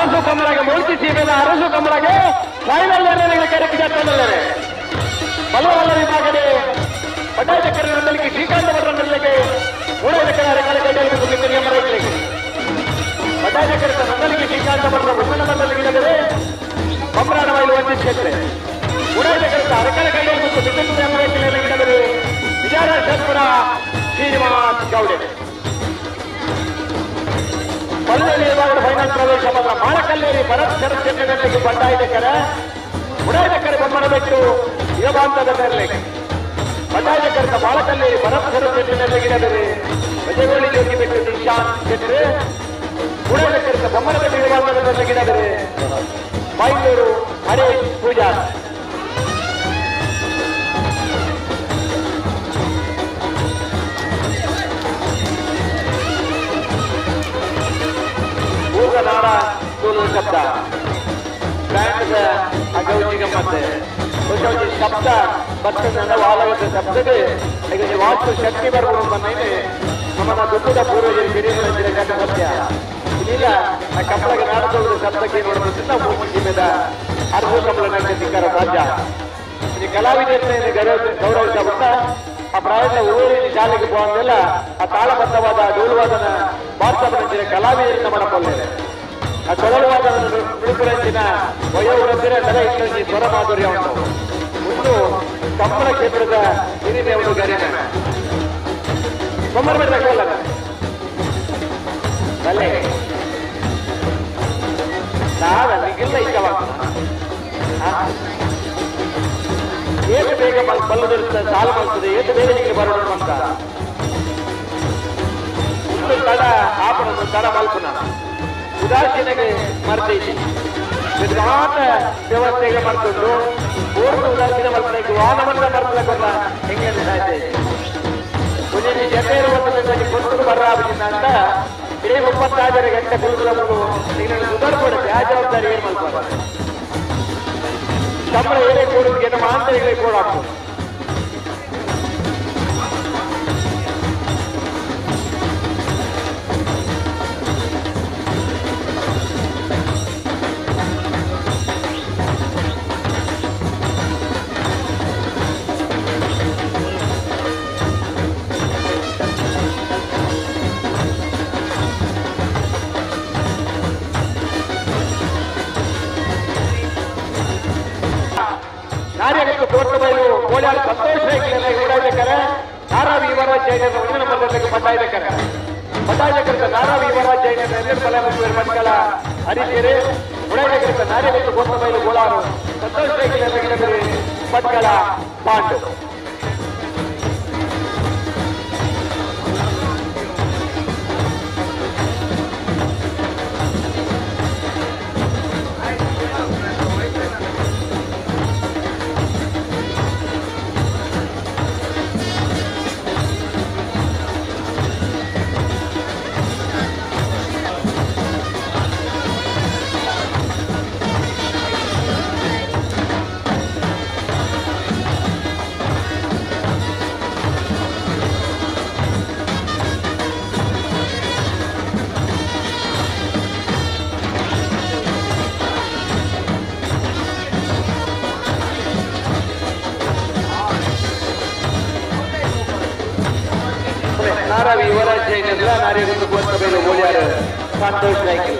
ಅರಸು ಕಮಲಾಗೆ ಮೂರ್ತಿ ಸೀಮೆನ Arasu ಕಮಲಾಗೆ final correct ತಂದರೆ ಬಲವಲ್ಲ ವಿಭಾಗದ ಪಟಾಯ ಚಕ್ರ ನಂದಲಿಗೆ ಶ್ರೀಕಾಂತ ಭಟ್ರ ನಂದಲಿಗೆ ಮೂಡದ ಕಡೆ ಪಟಾಯ ಚಕ್ರದ ನಂದಲಿಗೆ ಶ್ರೀಕಾಂತ ಭಟ್ರ ಮುನ್ನಣ ಮಂಡಲಿಗೆ ಬೊಮ್ಮರಾಡ ವೈಲು ವಂಚಿಸಿದ್ರೆ ಮೂಡದ ಚಕ್ರದ ಅರಕಲ ಕೈಯಲ್ಲಿ ಮತ್ತು ಬಿಟ್ಟು ಎಂಬರೈಕಿದರೆ ವಿಜಯರಾಜಪುರ ಶ್ರೀನಿವಾಸ್ ಗೌಡೆ ಪಲ್ಲಲ್ಲಿ ವಿಭಾಗದ ಫೈನಲ್ ಪ್ರವೇಶ ಮಾತ್ರ ಮಾಳಕಲ್ಲೇರಿ ಭರತ್ ಶರತ್ ಚಕ್ರದಲ್ಲಿ ಬಂಡಾಯಕರ ಉಡಾಯಕರ ಬೊಮ್ಮನ ಬಿಟ್ಟು ಯುಗಾಂತದ ಮೇಲೆ ಬಂಡಾಯಕರ ಮಾಳಕಲ್ಲೇರಿ ಭರತ್ ಶರತ್ ಚಕ್ರದಲ್ಲಿ ವಿಜಯಗೋಳಿ ಜೋಗಿ ಬಿಟ್ಟು ನಿಶಾಂತ್ ಚಕ್ರ ಉಡಾಯಕರ ಬೊಮ್ಮನ ಬಿಟ್ಟು ಯುಗಾಂತದ ಗಿಡದರೆ ಮೈಸೂರು ಹರೇಶ್ ಪೂಜಾರ್ ನಾಡ ಸೋಲು ಶಬ್ದ ಬ್ರ್ಯಾಂಡ್ ಅಗೌಚಿಕ ಮತ್ತೆ ಶಬ್ದ ಬರ್ತದ ವಾಲವದ ಶಬ್ದಕ್ಕೆ ಈಗ ವಾಸ್ತು ಶಕ್ತಿ ಬರ್ಬೋದು ಬಂದ ನಮ್ಮನ್ನ ದುಡ್ಡದ ಪೂರ್ವಜರು ಹಿರಿಯರ ಗಂಡ ಸತ್ಯ ಇಲ್ಲ ಆ ಕಪ್ಪಳಗೆ ನಾಡದವರು ಶಬ್ದಕ್ಕೆ ನೋಡೋದ್ರಿಂದ ಮೂಮೆದ ಅರ್ಧ ಕಮಲ ನಗರ ರಾಜ್ಯ ಈ ಕಲಾವಿದರನ್ನ ಗೌರವಿಸ ಬಂದ ಆ ಪ್ರಾಯದ ಊರಿನ ಶಾಲೆಗೆ ಹೋಗಂಗೆಲ್ಲ ಆ ತಾಳಬದ್ಧವಾದ ಡೋಲುವಾದನ ವಾಸ್ತವನ ಕಲಾವಿದರಿಂದ ಮಾಡಬಲ್ಲೆ ಆ ತೊಳಲುವಾದನ ಬಿಡುಗಡೆಂಚಿನ ವಯೋವೃದ್ಧರ ನೆಲ ಇಟ್ಟಲ್ಲಿ ಸ್ವರ ಮಾಧುರ್ಯ ಉಂಟು ಒಂದು ಕಂಬಳ ಕ್ಷೇತ್ರದ ಹಿರಿಮೆ ಒಂದು ಗರಿನ ಬೊಮ್ಮರ ಬಿಡಲ್ಲ ಅಲ್ಲೇ ನಾವೆಲ್ಲ ಇಷ್ಟವಾಗ ಏಕೆ ಬೇಗ ಬಲ್ಲದಿರುತ್ತೆ ಸಾಲ ಮಾಡ್ತದೆ ಏಕೆ ಬೇರೆ ಹೀಗೆ ಬರೋಣ ಅಂತ ಒಂದು ತಡ ಆಪಣದು ತಡ ಮಲ್ಪನ ಉದಾಸೀನೆಗೆ ಮರ್ತೈತಿ ಮಾತ್ರ ವ್ಯವಸ್ಥೆಗೆ ಮರ್ತದ್ದು ಪೂರ್ಣ ಉದಾಸೀನ ಮಲ್ಪನೆಗೆ ವಾಹನವನ್ನ ಮರ್ತಲ್ಲ ಹೆಂಗೆ ಮುಂಜಾನೆ ಜೊತೆ ಇರುವಂತದಲ್ಲಿ ಕೊಟ್ಟು ಬರಾಬಿಲ್ಲ ಅಂತ ಇಡೀ 36 ಗಂಟೆ ಕುಳಿತು ಈಗ ಸುಧಾರಿಸ್ಕೊಡುತ್ತೆ ಆ ಜವಾಬ್ದಾರಿ ಏನು ಮಲ್ಪಲ್ಲ ಸಂಬಳ ಏನೇ ಕೊಡೋದಕ್ಕೆ ನಮ್ಮ ಆಂತರಿಗಳಿಗೆ ಕೊಡಾಕ್ತದೆ ನಾರ್ಯಗಳಿಗೆ ತೋಟ ಬಯಲು ಕೋಲಾರ ಸಂತೋಷ ಓಡಾಡಬೇಕಾರೆ ನಾರಾವಿ ಯುವರಾಜ ಜೈನರ ಒಂದನೇ ಮಂಡಲಕ್ಕೆ ಪಟ್ಟಾಯಕರ ನಾರಾವಿ ಯುವರಾಜ ಜೈನರ ಎರಡು ಬಲ ಮಟ್ಕಳ ಹರಿಸೇರಿ ಓಡಾಡಕರ ನಾರ್ಯಗಳಿಗೆ ತೋಟ ಬಯಲು ಕೋಲಾರ ಸಂತೋಷ ಮಟ್ಕಳ ಪಾಂಡು ನಾರಾವಿ ಯುವರಾಜ ಜೈನಲ್ಲ ನಾರ್ಯಗೊಂದು ಕೋರ್ತ ಬೇಲು ಓಡ್ಯಾರ ಸಂತೋಷ ಸೈಕಲ್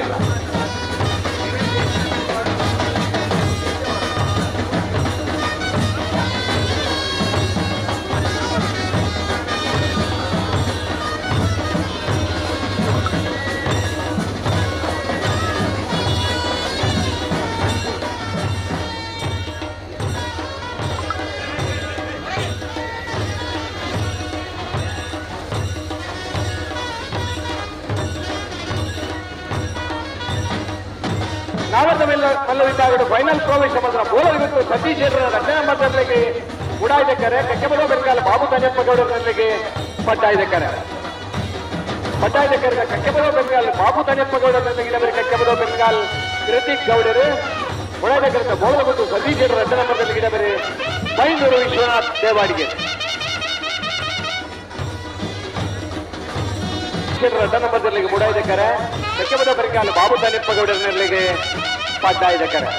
ನಾವತ್ತ ಮಲ್ಲವಿದ್ದಾಗ ಫೈನಲ್ ಪ್ರವೇಶ ಮಾತ್ರ ಬೋಲರಿಗೂ ಸತೀಶ್ ರಚನೆ ಮಟ್ಟಕ್ಕೆ ಉಡಾಯಿದಕ್ಕಾರೆ ಕಕ್ಕೆಬಲೋ ಬೆಂಗಾಲ ಬಾಬು ತನೆಪ್ಪಗೌಡರಿಗೆ ಪಟ್ಟಾಯಿದಕ್ಕಾರೆ ಕಕ್ಕೆಬಲೋ ಬೆಂಗಾಲ್ ಬಾಬು ತನೆಪ್ಪಗೌಡರಿಗೆ ಕಕ್ಕೆಬಲೋ ಬೆಂಗಾಲ್ ಕೃತಿಕ್ ಗೌಡರು ಉಡಾಯಿದಕ್ಕರ ಬೋಲಗುತ್ತು ಸತೀಶ್ ರಚನೆ ಮಟ್ಟದಲ್ಲಿ ಮೈಂದೂರು ವಿಶ್ವನಾಥ್ ದೇವಾಡಿಗೆ ಶೆಟ್ಟರ್ ಅಡ್ಡ ನಂಬರ್ದಲ್ಲಿಗೆ ಮೂಡಾಯ್ದಕ್ಕರೆ ತೆಕ್ಕೆಬದ ಪರಿಕಾಲ ಬಾಬು ತಾನಿಪ್ಪಗೌಡರಲ್ಲಿಗೆ ಪಾಡ್ಡಾಯ್ದಕ್ಕರೆ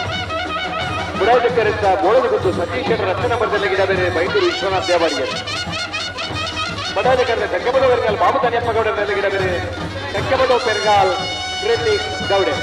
ಮೂಡಾಯ್ದಕ್ಕರಿಂದ ಬೋಳದ ಗುದ್ದು ಸತೀಶ್ ಶೆಟ್ಟರ್ ಅಡ್ಡ ನಂಬರ್ದಲ್ಲಿಗೆ ಬೇರೆ ಬೈಂದೂರು ವಿಶ್ವನಾಥ್ ದೇವಾಡಿಗೆ ಬಡಾಯ್ದಕ್ಕರೆ ತೆಕ್ಕೆಬದ ಪರಿಕಾಲ ಬಾಬು ತಾನಿಪ್ಪಗೌಡರಲ್ಲಿಗೆ ಬೇರೆ ತೆಕ್ಕೆಬದ ಪೆರ್ಗಾಲ್ ಕೃತಿಕ್ ಗೌಡೆ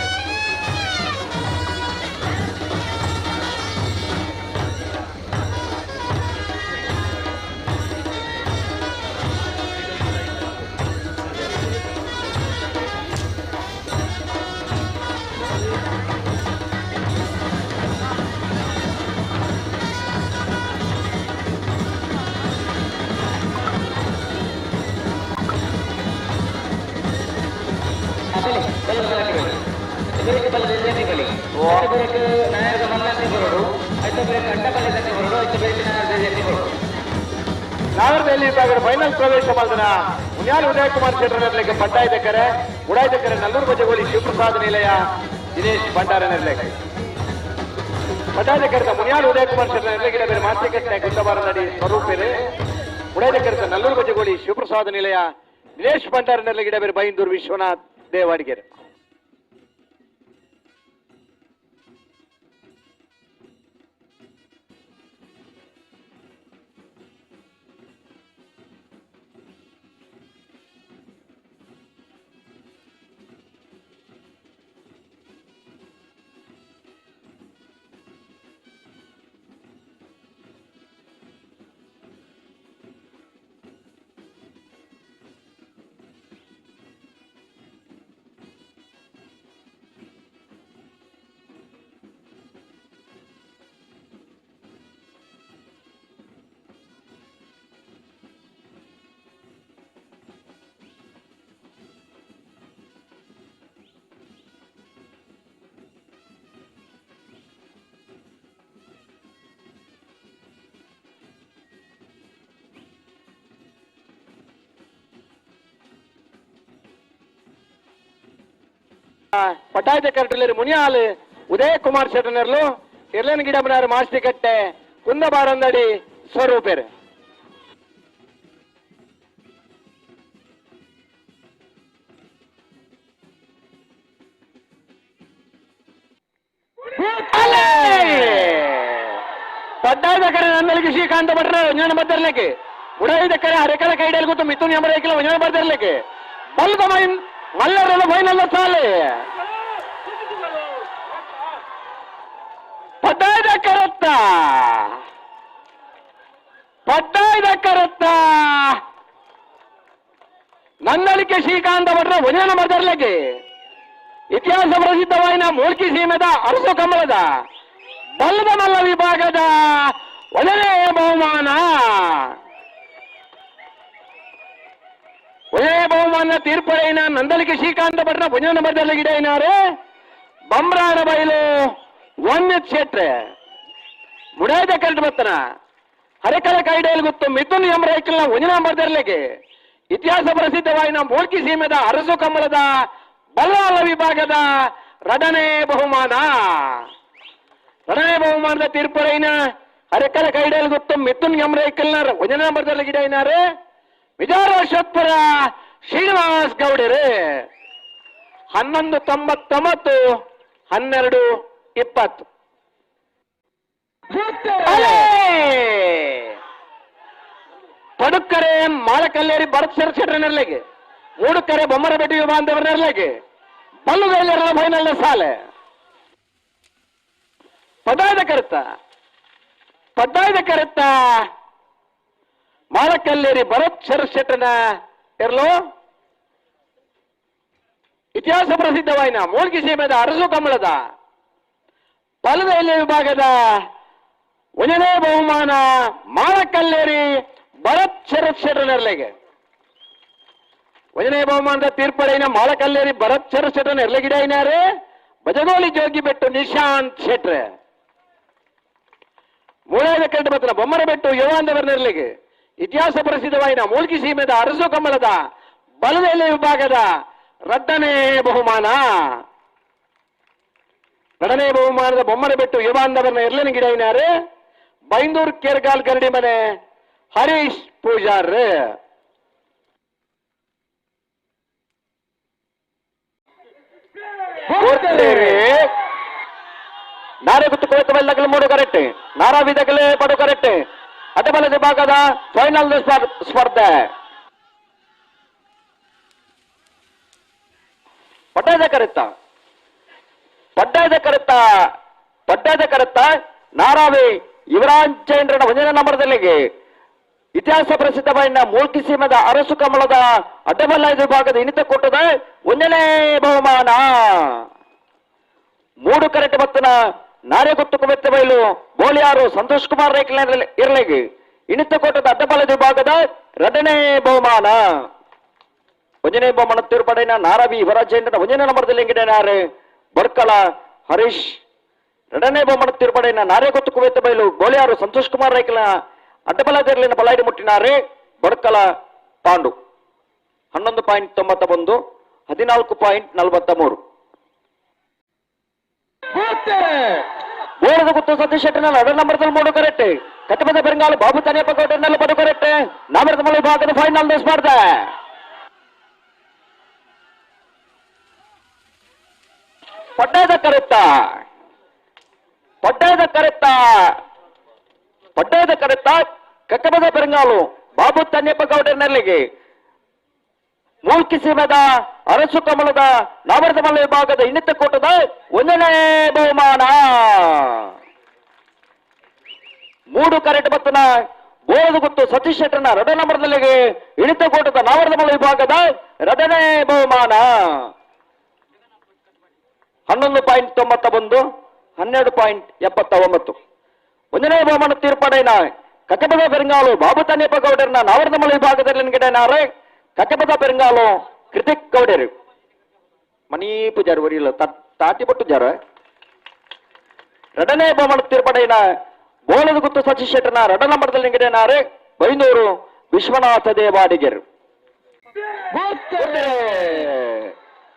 ನಾಗರದಲ್ಲಿ ಫೈನಲ್ ಪ್ರವೇಶ ಮಾಡಿದ ಮುನ್ಯಾಲ್ ಉದಯಕುಮಾರ್ ಶೆಟ್ಟರ್ನರ್ಲೆಗೆ ಪಟ್ಟಾಯ್ದಕ್ಕರೆ ಉಡಾಯ್ದಕ್ಕರೆ ನಲ್ಲೂರು ಬಜಗೋಳಿ ಶಿವಪ್ರಸಾದ್ ನಿಲಯ ದಿನೇಶ್ ಭಂಡಾರನರ್ಲೆಗೆ ಪಟ್ಟಾಯ್ದಕ್ಕರೆ ಮುನ್ಯಾಲ್ ಉದಯಕುಮಾರ್ ಶೆಟ್ಟರ್ನರ್ಲೆಗೆ ಬೇರೆ ಮಾತಿಕಟ್ಟೆ ಗುಂಡಬಾರನಡಿ ಸ್ವರೂಪೇರೆ ಉಡಾಯ್ದಕ್ಕರೆ ನಲ್ಲೂರು ಬಜಗೋಳಿ ಶಿವಪ್ರಸಾದ್ ನಿಲಯ ದಿನೇಶ್ ಭಂಡಾರನರ್ಲೆಗೆ ಬೇರೆ ಬೈಂದೂರು ವಿಶ್ವನಾಥ್ ದೇವಾಡಿಗೆರೆ ಪಟ್ಟಾಯ್ದ ಕರ್ಟಲ್ಲಿ ಮುನಿಯಾಲ್ ಉದಯಕುಮಾರ್ ಶೆಟ್ಟರ್ನರ್ಲು ಇರ್ಲೇನ್ ಗಿಡಮನಾರು ಮಾಸ್ತಿಕಟ್ಟೆ ಕುಂದಬಾರಂದಡಿ ಸ್ವರೂಪೇರು ಪಟ್ಟಾಯ್ದ ಕರೆ ನನ್ನಲ್ಲಿಗೆ ಶ್ರೀಕಾಂತ ಭಟ್ರ ವಂಜನ ಬರ್ದಿರ್ಲಿಕ್ಕೆ ಉಡಾಯ್ದ ಕರೆ ಅರೆಕಲ ಕೈಡಲ್ ಗೊತ್ತು ಮಿಥುನ್ ಎಂಬರೈಕಿಲ್ಲ ವಂಜನ ಬರ್ದಿರ್ಲಿಕ್ಕೆ ಬಲ್ಗ ಮೈನ್ ಮಲ್ಲರಲ್ಲ ಫೈನಲ್ ಸಾಲೆ ಪಟ್ಟಾಯ್ದ ಕರತ್ತ ನನ್ನಳಿಕೆ ಶ್ರೀಕಾಂತ ಭಟ್ರ ವಂಜನ ಬರ್ದಿರ್ಲಿಕ್ಕೆ ಇತಿಹಾಸ ಪ್ರಸಿದ್ಧವಾಯಿನ ಮೂಲ್ಕಿ ಸೀಮೆದ ಅರಸು ಕಮಲದ ಬಲ್ದ ಮಲ್ಲ ವಿಭಾಗದ ಒಂದನೇ ಬಹುಮಾನ ಒಂದನೇ ಬಹುಮಾನ ತೀರ್ಪಡೆಯಿನ ನಂದಲಿಕೆ ಶ್ರೀಕಾಂತ ಭಟ್ರ ಭುಜನ ಬರ್ದಲ್ಲಿ ಗಿಡಯಿನಾರು ಬಂಬ್ರಾರ ಬೈಲು ಒನ್ನಿತ್ ಶೆಟ್ರೆ ಮುಡಾಯ್ದ ಕರೆದು ಬರ್ತನ ಹರೆಕಲ ಕೈಡೇಲ್ ಗೊತ್ತು ಮಿಥುನ್ ಎಂಬರೈಕಲ್ನ ಒಂಜನ ಬರ್ದರ್ಲಿಗೆ ಇತಿಹಾಸ ಪ್ರಸಿದ್ಧವಾಯಿನ ಮೂಲ್ಕಿ ಸೀಮೆದ ಅರಸು ಕಮಲದ ಬಲ್ಲಾಲ ವಿಭಾಗದ ಎರಡನೇ ಬಹುಮಾನ ಎರಡನೇ ಬಹುಮಾನದ ತೀರ್ಪಡೆಯಿನ ಹರೆಕಲ ಕೈಡೇಲ್ ಗೊತ್ತು ಮಿಥುನ್ ಎಂಬರೈಕಲ್ನ ಒಂಜನ ಬರ್ದಲ್ಲಿ ಗಿಡಯಿನಾರು ವಿಜಯರಾಜಪುರ ಶ್ರೀನಿವಾಸ್ ಗೌಡರು 1199 1220 ಪಡುಕರೆ ಮಾಳಕಲ್ಲೇರಿ ಭರತ್ ಸರ್ ಶೆಟ್ಟರ್ನರ್ಲೆಗೆ ಮೂಡುಕರೆ ಬೊಮ್ಮರಬೆಟ್ಟಿ ಬಾಂಧವರನರ್ಲೆಗೆ ಬಲ್ಲುಗೈಲರ ಫೈನಲ್ ಸಾಲೆ ಪಡ್ಡಾಯ್ದ ಕರುತ್ತ ಮಾಳಕಲ್ಲೇರಿ ಭರತ್ ಸರ್ ಶೆಟ್ಟರ್ನ ಇರಲು ಇತಿಹಾಸ ಪ್ರಸಿದ್ಧವಾಯಿನ ಮೂಲ್ಕಿ ಸೀಮೆದ ಅರಸು ಕಮಲದ ಬಲದ ವಿಭಾಗದ ಒಂದನೇ ಬಹುಮಾನ ಮಾಳಕಲ್ಲೇರಿ ಭರತ್ ಶರತ್ ಶೆಟ್ಟರ್ನರ್ಲೆಗೆ ಒಂದನೇ ಬಹುಮಾನದ ತೀರ್ಪಡೆಯಿನ ಮಾಳಕಲ್ಲೇರಿ ಭರತ್ ಶರತ್ ಶೆಟ್ಟರ್ನ ಎರ್ಲೆಗಿಡಾಯಿನಾರೆ ಬಜಗೋಲಿ ಜೋಗಿ ಬೆಟ್ಟು ನಿಶಾಂತ್ ಶೆಟ್ರೆ ಮೂಳಾಯ್ದ ಕಂಡು ಬತ್ತನ ಬೊಮ್ಮರಬೆಟ್ಟು ಯುವಾಂಧವರನರ್ಲೆಗೆ ಇತಿಹಾಸ ಪ್ರಸಿದ್ಧವಾಯಿನ ಮೂಲ್ಕಿ ಸೀಮೆದ ಅರಸು ಕಮಲದ ಬಲದ ವಿಭಾಗದ ಎರಡನೇ ಬಹುಮಾನ ಎರಡನೇ ಬಹುಮಾನದ ಬೊಮ್ಮರಬೆಟ್ಟು ಯುವಾಂಧವರನ ಎರ್ಲಿನ ಗಿಡಯಿನಾರೆ ಬೈಂದೂರ್ ಕೇರ್ಗಾಲ್ ಗರಡಿ ಮನೆ ಹರೀಶ್ ಪೂಜಾರ್ ನಾರೆ ಗುತ್ತು ಕೊಯ್ತು ಬೆಲ್ಲಗಳು 3 ಕರೆಕ್ಟ್, ನಾರಾವಿದಗಲೇ ಪಡು ಕರೆಕ್ಟ್. ಅಡ್ಡಬಲ ವಿಭಾಗದ ಫೈನಲ್ ಸ್ಪರ್ಧೆ ಪಡ್ಡಾದ ಕರೆತ್ತ ನಾರಾವಿ ಯುವರಾಜೇಂದ್ರನ 1ನೇ ನಂಬರ್ದಲ್ಲಿಗೆ ಇತಿಹಾಸ ಪ್ರಸಿದ್ಧವಾದ ಮೂಲ್ಕಿ ಸೀಮದ ಅರಸು ಕಮಲದ ಅಡ್ಡಬಲ್ಲ ವಿಭಾಗದ ಇನಿತ ಕೊಟ್ಟದ 1ನೇ ಬಹುಮಾನ. 3 ಕರೆಕ್ಟ್ ಬತ್ತನ ನಾರೆ ಗುತ್ತು ಕುವೆತ್ತ ಬಯಲು ಬೋಳಿಯಾರು ಸಂತೋಷ್ ಕುಮಾರ್ ಇರ್ಲೆಗೆ ಇನಿತ ಕೊಟ್ಟದ ಅಡ್ಡಬಲ ವಿಭಾಗದ 2ನೇ ಬಹುಮಾನ. 1ನೇ ಬಹುಮಾನ ತೀರ್ಪಡೆನ ನಾರಾವಿ ಯುವರಾಜೇಂದ್ರನ 1ನೇ ನಂಬರ್ದಲ್ಲಿ ಎಂಗಿಡೇನಾರು ಬರ್ಕಲ ಹರೀಶ್. 2ನೇ ಬಹುಮಾನ ತೀರ್ಪಡೆನ ನಾರೆ ಗುತ್ತು ಕುವೆತ್ತ ಬಯಲು ಬೋಳಿಯಾರು ಸಂತೋಷ್ ಕುಮಾರ್ ರೈಕಲ ಅಡ್ಡಬಲದಲ್ಲಿನ ಬಲಾಯ್ದು ಮುಟ್ಟಿನಾರೆ ಬಡ್ಕಲ ಪಾಂಡು. 11.91, 14.43. ಬೋಳದ ಗುತ್ತು ಸತೀಶ್ ಶೆಟ್ಟಿನ 2 ನಂಬರ್ದಲ್ಲಿ 3 ಕರೆಕ್ಟ್, ಕಟ್ಟಬದ ಬೆರಂಗಾಲು ಬಾಬು ತನಿಯಪ್ಪ ಕೋಟೆನಲ್ಲಿ ಪಡು ಕರೆಕ್ಟ್. ನಾಮರದ ಮಳೆ ಭಾಗದ ಫೈನಲ್ ಸ್ಪರ್ಧೆ ಪಡ್ಡಾದ ಕರೆತ್ತ ಕಕ್ಕಬದ ಬೆರಂಗಾಲು ಬಾಬು ತನ್ಯಪ್ಪ ಗೌಡನಲ್ಲಿಗೆ ಮೂಲ್ಕಿ ಸೀಮದ ಅರಸು ಕಮಲದ ನಾಮರದ ಮಲ್ಲ ವಿಭಾಗದ ಇನ್ನಿತ ಕೂಟದ 1ನೇ ಬಹುಮಾನ. 3 ಕರೆಕ್ಟ್ ಬತ್ತನ ಬೋಳದ ಗುತ್ತು ಸತೀಶ್ ಶೆಟ್ಟರ್ನ 2 ನಂಬರ್ದಲ್ಲಿಗೆ ಇಳಿತ ಕೂಟದ ನಾಮರದ ಮಲ್ಲ ವಿಭಾಗದ 2ನೇ ಬಹುಮಾನ. 11.91, 12.79. 1ನೇ ಬಹುಮಾನ ತೀರ್ಪಡೆನ ಕಕ್ಕಬದ ಬೆರಂಗಾಲು ಬಾಬು ತನ್ಯಪ್ಪ ಗೌಡರ್ನ ನಾವರದ ಮಳೆ ವಿಭಾಗದಲ್ಲಿ ಗಿಡನಾರೆ ಕಕ್ಕಬದ ಬೆರಂಗಾಲು ಕೃತಿಕ್ ಗೌಡರು ಮನಿ ಪೂಜಾರಿ ವರಿಲ್ಲ ತಾಟಿ ಪಟ್ಟು ಜಾರ. 2ನೇ ಬಹುಮಾನ ತೀರ್ಪಡೆನ ಬೋಳದ ಗುತ್ತು ಸತೀಶ್ ಶೆಟ್ಟರ್ನ 2 ನಂಬರ್ದಲ್ಲಿ ಗಿಡನಾರೆ ಬೈಂದೂರು ವಿಶ್ವನಾಥ ದೇವಾಡಿಗರು.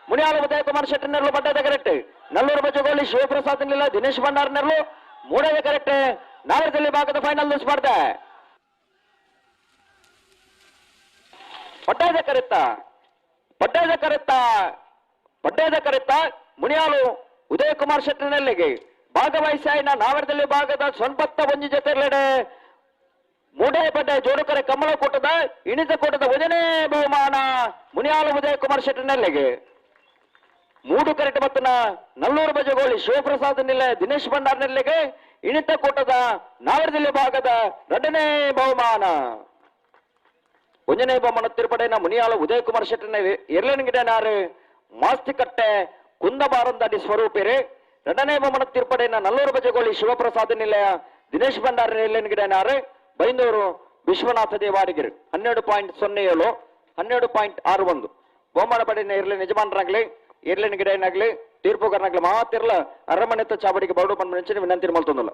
ಮುನಿಯಾಲ ಉದಯಕುಮಾರ್ ಶೆಟ್ಟರ್ನರ್ಲು ಪಡ್ಡದ ಕರೆಕ್ಟ್, ನಲ್ಲೂರು ಬಜಗೋಳಿ ಶಿವಪ್ರಸಾದ್ ದಿನೇಶ್ ಭಂಡಾರ್ನರ್ಲು 3ನೇ ಕರೆಕ್ಟ್. ನಾವರದಲ್ಲಿ ಭಾಗದ ಫೈನಲ್ ಸ್ಪರ್ಧೆ ಪಡ್ಡಾದ ಕರೆತ್ತ ಮುನಿಯಾಲು ಉದಯಕುಮಾರ್ ಶೆಟ್ಟರ್ನಲ್ಲಿಗೆ ಭಾಗವಹಿಸಾಯಿನ ನಾವರದಲ್ಲಿ ಭಾಗದ ಸೊನ್ಪತ್ತ 1 ಜೊತೆಲೆಡೆ 3 ಪಡ್ಡೆ ಜೋಡುಕರೆ ಕಮಲ ಕೂಟದ ಇಣಿತ ಕೂಟದ 1ನೇ ಬಹುಮಾನ ಮುನಿಯಾಲು ಉದಯಕುಮಾರ್ ಶೆಟ್ಟರ್ನಲ್ಲಿಗೆ. 3 ಕರೆಕ್ಟ್ ಬತ್ತನ ನಲ್ಲೂರು ಬಜಗೋಳಿ ಶಿವಪ್ರಸಾದ್ ದಿನೇಶ್ ಭಂಡಾರ್ನಲ್ಲಿಗೆ ಇಣಿತ ಕೂಟದ ನಾವರದಲ್ಲಿ ಭಾಗದ 2ನೇ ಬಹುಮಾನ. 1ನೇ ಬಹುಮಾನ ತೀರ್ಪಡೆನ ಮುನಿಯಾಲ ಉದಯಕುಮಾರ್ ಶೆಟ್ಟರ್ನ ಎರ್ಲೆನ್ಗಿಡನಾರು ಮಾಸ್ತಿಕಟ್ಟೆ ಕುಂದಬಾರಂದಡಿ ಸ್ವರೂಪಿರೆ. 2ನೇ ಬಹುಮಾನ ತೀರ್ಪಡೆನ ನಲ್ಲೂರು ಬಜಗೋಳಿ ಶಿವಪ್ರಸಾದ್ ನಿಲಯ ದಿನೇಶ್ ಭಂಡಾರ್ ಎರ್ಲೆನ್ಗಿಡನಾರು ಬೈಂದೂರು ವಿಶ್ವನಾಥ ದೇವಾಡಿಗರು. 12.07, 12.61. ಬಹುಮಾನ ಪಡೆನ ಇರ್ಲಿ ಯಜಮಾನರಾಗ್ಲಿ ಇರ್ಲಿನ ಗಿಡ ಏನಾಗ್ಲಿ ತೀರ್ಪುಗಾರನಾಗ್ಲಿ ಮಾತಿರ್ಲ ಅರಮನೆ ಚಾವಡಿಗೆ ಬರಡು ಪಂಡ ವಿನಂತಿ ಮಾಡ್ತಂದಲ್ಲ.